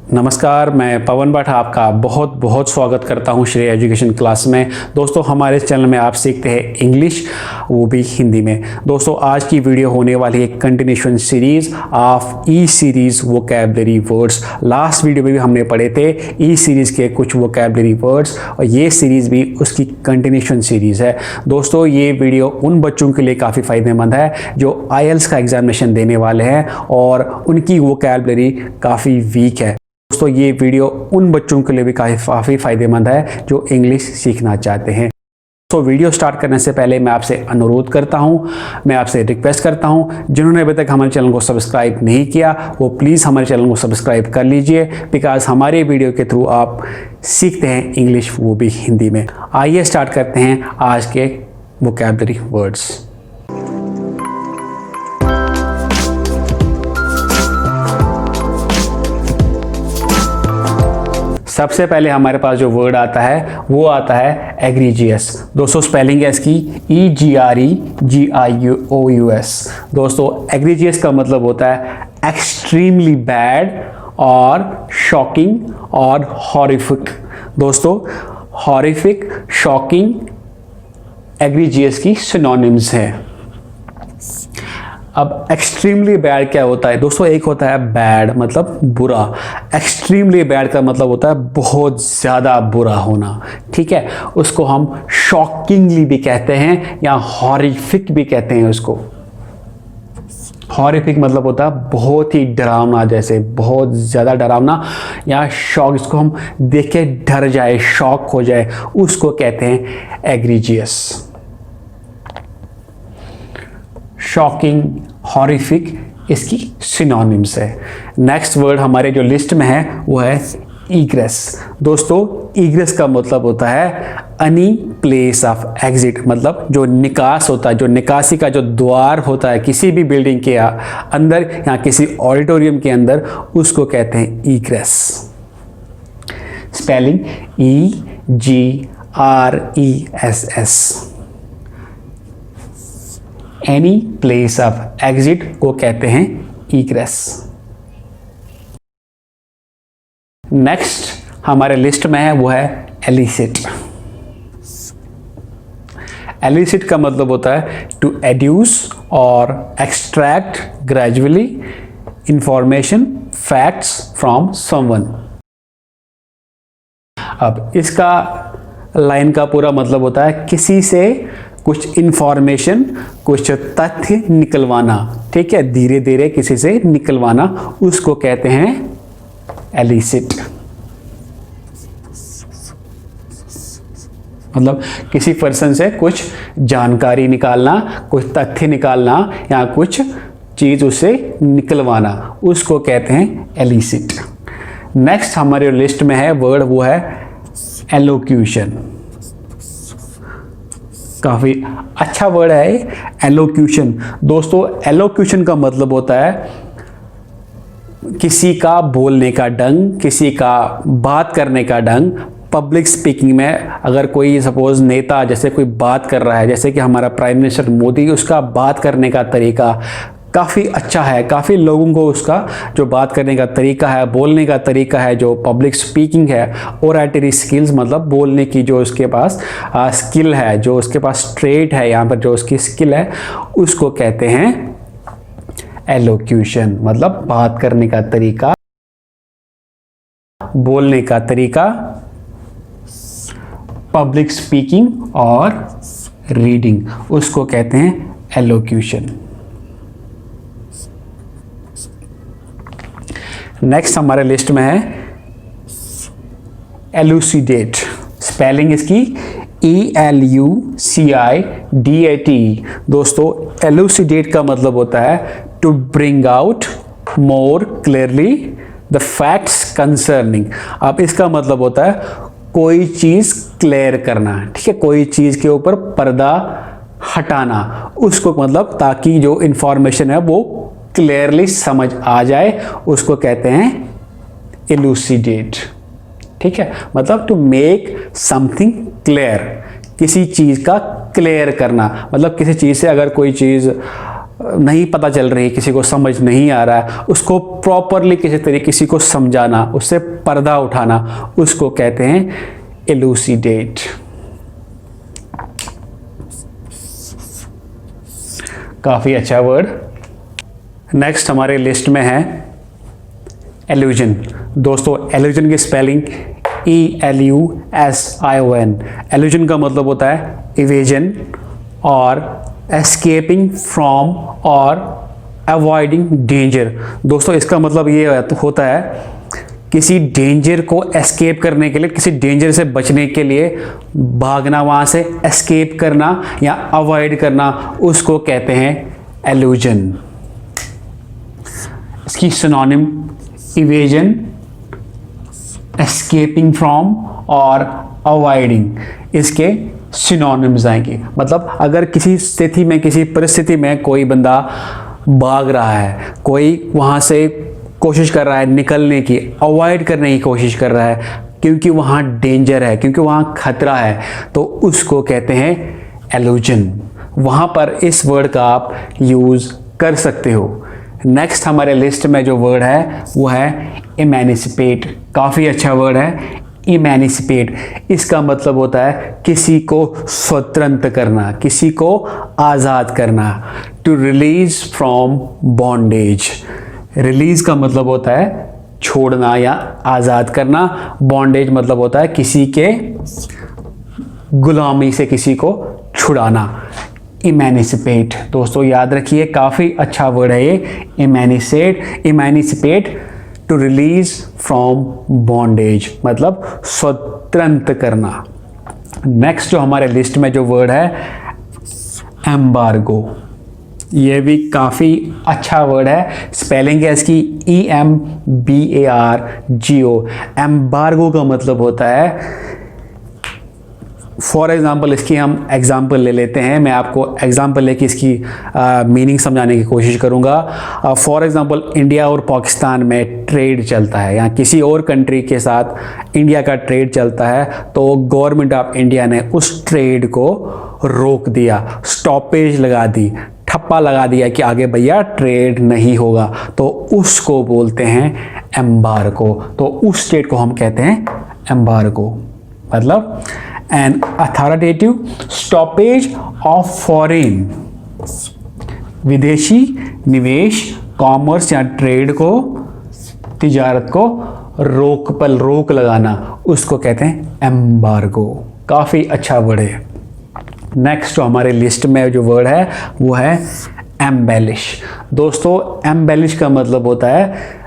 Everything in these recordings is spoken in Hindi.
नमस्कार, मैं पवन भट्ट आपका बहुत बहुत स्वागत करता हूं श्रेय एजुकेशन क्लास में। दोस्तों, हमारे इस चैनल में आप सीखते हैं इंग्लिश, वो भी हिंदी में। दोस्तों, आज की वीडियो होने वाली है continuation series of E series vocabulary words. Last video में भी हमने पढ़े थे ई सीरीज के कुछ वोकैबुलरी वर्ड्स और ये सीरीज भी उसकी कंटिन्यूएशन सीरीज है। दोस्तों, ये वीडियो उन बच्चों के लिए काफ़ी फ़ायदेमंद है जो आईएलटीएस का एग्जामिनेशन देने वाले हैं और उनकी वोकैबुलरी काफ़ी वीक है। दोस्तों, ये वीडियो उन बच्चों के लिए भी काफ़ी फ़ायदेमंद है जो इंग्लिश सीखना चाहते हैं। तो वीडियो स्टार्ट करने से पहले मैं आपसे अनुरोध करता हूं, मैं आपसे रिक्वेस्ट करता हूं, जिन्होंने अभी तक हमारे चैनल को सब्सक्राइब नहीं किया वो प्लीज़ हमारे चैनल को सब्सक्राइब कर लीजिए, बिकॉज हमारे वीडियो के थ्रू आप सीखते हैं इंग्लिश, वो भी हिंदी में। आइए स्टार्ट करते हैं आज के वोकैबुलरी वर्ड्स। सबसे पहले हमारे पास जो वर्ड आता है वो आता है एग्रीजियस। दोस्तों, स्पेलिंग है इसकी EGREGIOUS। दोस्तों, एग्रीजियस का मतलब होता है एक्सट्रीमली बैड और शॉकिंग और हॉरिफिक। दोस्तों, हॉरिफिक, शॉकिंग एग्रीजियस की सिनोनिम्स हैं। अब एक्सट्रीमली बैड क्या होता है? दोस्तों, एक होता है बैड मतलब बुरा, एक्सट्रीमली बैड का मतलब होता है बहुत ज़्यादा बुरा होना, ठीक है। उसको हम शॉकिंगली भी कहते हैं या हॉरिफिक भी कहते हैं उसको। हॉरिफिक मतलब होता है बहुत ही डरावना, जैसे बहुत ज़्यादा डरावना, या शॉक, इसको हम देख के डर जाए, शॉक हो जाए, उसको कहते हैं एग्रीजियस। शॉकिंग, हॉरिफिक इसकी सिनोनिम्स है। नेक्स्ट वर्ड हमारे जो लिस्ट में है वो है ईग्रेस। दोस्तों, ईग्रेस का मतलब होता है एनी प्लेस ऑफ एग्जिट, मतलब जो निकास होता है, जो निकासी का जो द्वार होता है किसी भी बिल्डिंग के अंदर या किसी ऑडिटोरियम के अंदर, उसको कहते हैं egress. Spelling EGRESS। Any place of exit को कहते हैं ईग्रेस। नेक्स्ट हमारे लिस्ट में है वो है एलिसिट। एलिसिट का मतलब होता है टू एड्यूस और extract gradually information, facts from someone. अब इसका लाइन का पूरा मतलब होता है किसी से कुछ इंफॉर्मेशन, कुछ तथ्य निकलवाना, ठीक है, धीरे धीरे किसी से निकलवाना, उसको कहते हैं एलिसिट। मतलब किसी पर्सन से कुछ जानकारी निकालना, कुछ तथ्य निकालना या कुछ चीज उससे निकलवाना, उसको कहते हैं एलिसिट। नेक्स्ट हमारे लिस्ट में है वर्ड वो है एलोक्यूशन। काफ़ी अच्छा वर्ड है एलोक्यूशन। दोस्तों, एलोक्यूशन का मतलब होता है किसी का बोलने का ढंग, किसी का बात करने का ढंग। पब्लिक स्पीकिंग में अगर कोई सपोज नेता जैसे कोई बात कर रहा है, जैसे कि हमारा प्राइम मिनिस्टर मोदी, उसका बात करने का तरीका काफ़ी अच्छा है, काफ़ी लोगों को उसका जो बात करने का तरीका है, बोलने का तरीका है, जो पब्लिक स्पीकिंग है, ओरेटरी स्किल्स मतलब बोलने की जो उसके पास स्किल है, जो उसके पास ट्रेट है, यहाँ पर जो उसकी स्किल है, उसको कहते हैं एलोक्यूशन। मतलब बात करने का तरीका, बोलने का तरीका, पब्लिक स्पीकिंग और रीडिंग, उसको कहते हैं एलोक्यूशन। नेक्स्ट हमारे लिस्ट में है एलुसिडेट। स्पेलिंग इसकी ELUCIDAT। दोस्तों, एलुसिडेट का मतलब होता है to bring out more clearly the facts concerning. अब इसका मतलब होता है कोई चीज क्लियर करना, ठीक है, कोई चीज के ऊपर पर्दा हटाना, उसको मतलब ताकि जो इंफॉर्मेशन है वो क्लियरली समझ आ जाए, उसको कहते हैं इलूसिडेट, ठीक है। मतलब टू मेक समथिंग क्लियर, किसी चीज का क्लियर करना, मतलब किसी चीज से अगर कोई चीज नहीं पता चल रही, किसी को समझ नहीं आ रहा है, उसको प्रॉपरली किसी तरीके किसी को समझाना, उससे पर्दा उठाना, उसको कहते हैं एलूसिडेट। काफ़ी अच्छा वर्ड। नेक्स्ट हमारे लिस्ट में है एल्यूजन। दोस्तों एल्यूजन की स्पेलिंग ELUSION। एल्यूजन का मतलब होता है इवेजन और एस्केपिंग फ्रॉम और अवॉइडिंग डेंजर। दोस्तों इसका मतलब ये होता है किसी डेंजर को एस्केप करने के लिए, किसी डेंजर से बचने के लिए भागना, वहाँ से एस्केप करना या अवॉइड करना, उसको कहते हैं एल्यूजन। इसकी सिनोनिम इवेजन, एस्केपिंग फ्रॉम और अवॉइडिंग, इसके सिनोनिम्स आएंगे। मतलब अगर किसी स्थिति में, किसी परिस्थिति में कोई बंदा भाग रहा है, कोई वहाँ से कोशिश कर रहा है निकलने की, अवॉइड करने की कोशिश कर रहा है क्योंकि वहाँ डेंजर है, क्योंकि वहाँ खतरा है, तो उसको कहते हैं एल्यूजन। वहाँ पर इस वर्ड का आप यूज़ कर सकते हो। नेक्स्ट हमारे लिस्ट में जो वर्ड है वो है इमेनिसिपेट। काफ़ी अच्छा वर्ड है इमेनिसिपेट। इसका मतलब होता है किसी को स्वतंत्र करना, किसी को आज़ाद करना। To release from bondage. Release का मतलब होता है छोड़ना या आज़ाद करना। बॉन्डेज मतलब होता है किसी के गुलामी से किसी को छुड़ाना। इमेनिसिपेट दोस्तों याद रखिए, काफ़ी अच्छा वर्ड है ये emancipate. To release from bondage मतलब स्वतंत्र करना। नेक्स्ट जो हमारे लिस्ट में जो वर्ड है एम्बार्गो। ये भी काफ़ी अच्छा वर्ड है। स्पेलिंग है इसकी EMBARGO। एम्बार्गो का मतलब होता है, फॉर एग्ज़ाम्पल इसकी हम एग्ज़ाम्पल ले लेते हैं। मैं आपको एग्ज़ाम्पल लेके इसकी मीनिंग समझाने की कोशिश करूँगा। फॉर एग्ज़ाम्पल इंडिया और पाकिस्तान में ट्रेड चलता है या किसी और कंट्री के साथ इंडिया का ट्रेड चलता है, तो गवर्नमेंट ऑफ इंडिया ने उस ट्रेड को रोक दिया, स्टॉपेज लगा दी, ठप्पा लगा दिया कि आगे भैया ट्रेड नहीं होगा, तो उसको बोलते हैं एम्बार्गो। तो उस स्टेट को हम कहते हैं एम्बार्गो। मतलब an authoritative stoppage of foreign, विदेशी निवेश, कॉमर्स या ट्रेड को, तिजारत को रोक लगाना, उसको कहते हैं एम्बार्गो। काफ़ी अच्छा वर्ड है। नेक्स्ट जो हमारे लिस्ट में जो वर्ड है वो है एम्बेलिश। दोस्तों एम्बेलिश का मतलब होता है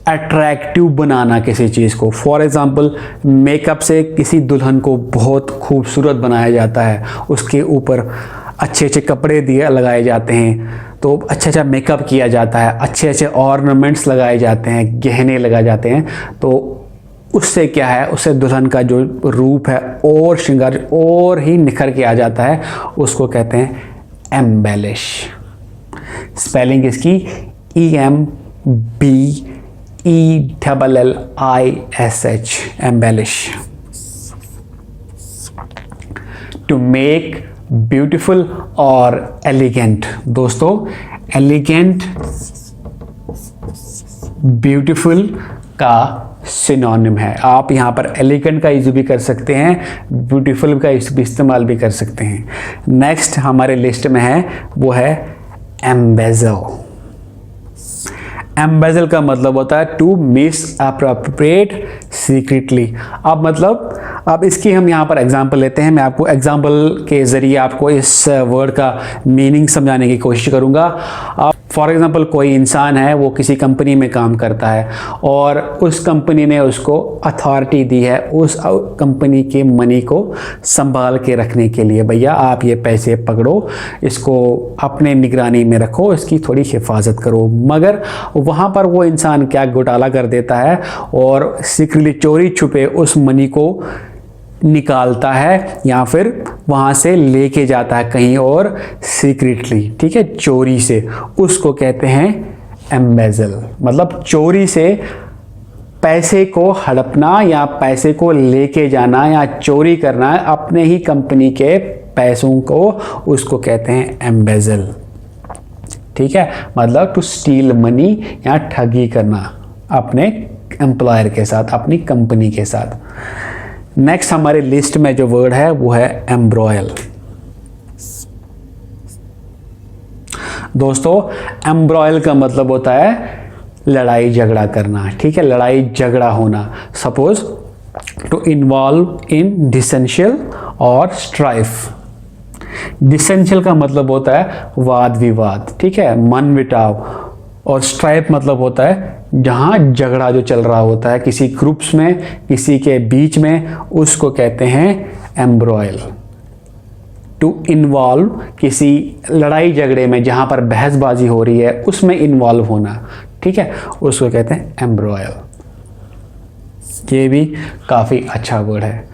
अट्रैक्टिव बनाना किसी चीज़ को। फॉर एग्ज़ाम्पल मेकअप से किसी दुल्हन को बहुत खूबसूरत बनाया जाता है, उसके ऊपर अच्छे अच्छे कपड़े लगाए जाते हैं, तो अच्छा मेकअप किया जाता है, अच्छे ऑर्नामेंट्स लगाए जाते हैं, गहने लगाए जाते हैं, तो उससे क्या है, उससे दुल्हन का जो रूप है और श्रृंगार और ही निखर के आ जाता है, उसको कहते हैं एम्बेलिश। स्पेलिंग इसकी EMBELLISH embellish. To make beautiful और एलिगेंट। दोस्तों एलिगेंट ब्यूटीफुल का सिनोनिम है। आप यहाँ पर एलिगेंट का यूज भी कर सकते हैं, ब्यूटीफुल का भी इस्तेमाल भी कर सकते हैं। नेक्स्ट हमारे लिस्ट में है वो है एम्बेजल। एम्बेजल का मतलब होता है टू मिस अप्रोप्रिएट सीक्रेटली। अब मतलब अब इसकी हम यहाँ पर एग्जांपल लेते हैं। मैं आपको एग्जांपल के ज़रिए आपको इस वर्ड का मीनिंग समझाने की कोशिश करूँगा। फॉर एग्ज़ाम्पल कोई इंसान है, वो किसी कंपनी में काम करता है और उस कंपनी ने उसको अथॉरिटी दी है उस कंपनी के मनी को संभाल के रखने के लिए। भैया आप ये पैसे पकड़ो, इसको अपने निगरानी में रखो, इसकी थोड़ी हिफाजत करो। मगर वहाँ पर वो इंसान क्या घोटाला कर देता है और सीक्रेटली चोरी छुपे उस मनी को निकालता है या फिर वहाँ से लेके जाता है कहीं और सीक्रेटली, ठीक है, चोरी से। उसको कहते हैं एम्बेजल। मतलब चोरी से पैसे को हड़पना या पैसे को लेके जाना या चोरी करना अपने ही कंपनी के पैसों को, उसको कहते हैं एम्बेजल। ठीक है, मतलब टू स्टील मनी या ठगी करना अपने एम्प्लॉयर के साथ, अपनी कंपनी के साथ। नेक्स्ट हमारे लिस्ट में जो वर्ड है वो है एम्ब्रॉयल। दोस्तों एम्ब्रॉयल का मतलब होता है लड़ाई झगड़ा करना, ठीक है, लड़ाई झगड़ा होना। सपोज टू इन्वॉल्व इन डिसेंशियल और स्ट्राइफ। डिसेंशियल का मतलब होता है वाद विवाद, ठीक है, मन मिटाव। और स्ट्राइफ मतलब होता है जहां झगड़ा जो चल रहा होता है किसी ग्रुप्स में, किसी के बीच में, उसको कहते हैं एम्ब्रॉयल। टू इन्वॉल्व किसी लड़ाई झगड़े में जहां पर बहसबाजी हो रही है उसमें इन्वॉल्व होना, ठीक है, उसको कहते हैं एम्ब्रॉयल। ये भी काफ़ी अच्छा वर्ड है।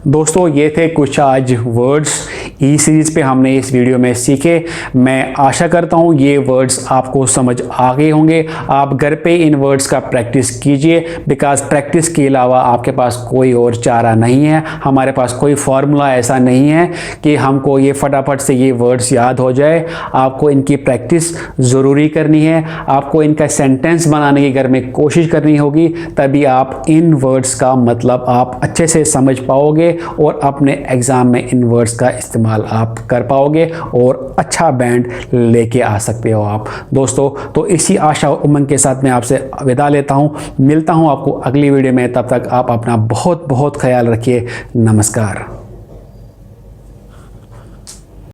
दोस्तों ये थे कुछ आज वर्ड्स ई सीरीज़ पे हमने इस वीडियो में सीखे। मैं आशा करता हूँ ये वर्ड्स आपको समझ आ गए होंगे। आप घर पे इन वर्ड्स का प्रैक्टिस कीजिए, बिकॉज प्रैक्टिस के अलावा आपके पास कोई और चारा नहीं है। हमारे पास कोई फार्मूला ऐसा नहीं है कि हमको ये फटाफट से ये वर्ड्स याद हो जाए। आपको इनकी प्रैक्टिस ज़रूरी करनी है, आपको इनका सेंटेंस बनाने की घर में कोशिश करनी होगी, तभी आप इन वर्ड्स का मतलब आप अच्छे से समझ पाओगे और अपने एग्ज़ाम में इन वर्ड्स का इस्तेमाल आप कर पाओगे और अच्छा बैंड लेके आ सकते हो आप। दोस्तों तो इसी आशा और उमंग के साथ मैं आपसे विदा लेता हूँ, मिलता हूँ आपको अगली वीडियो में। तब तक आप अपना बहुत बहुत ख्याल रखिए। नमस्कार।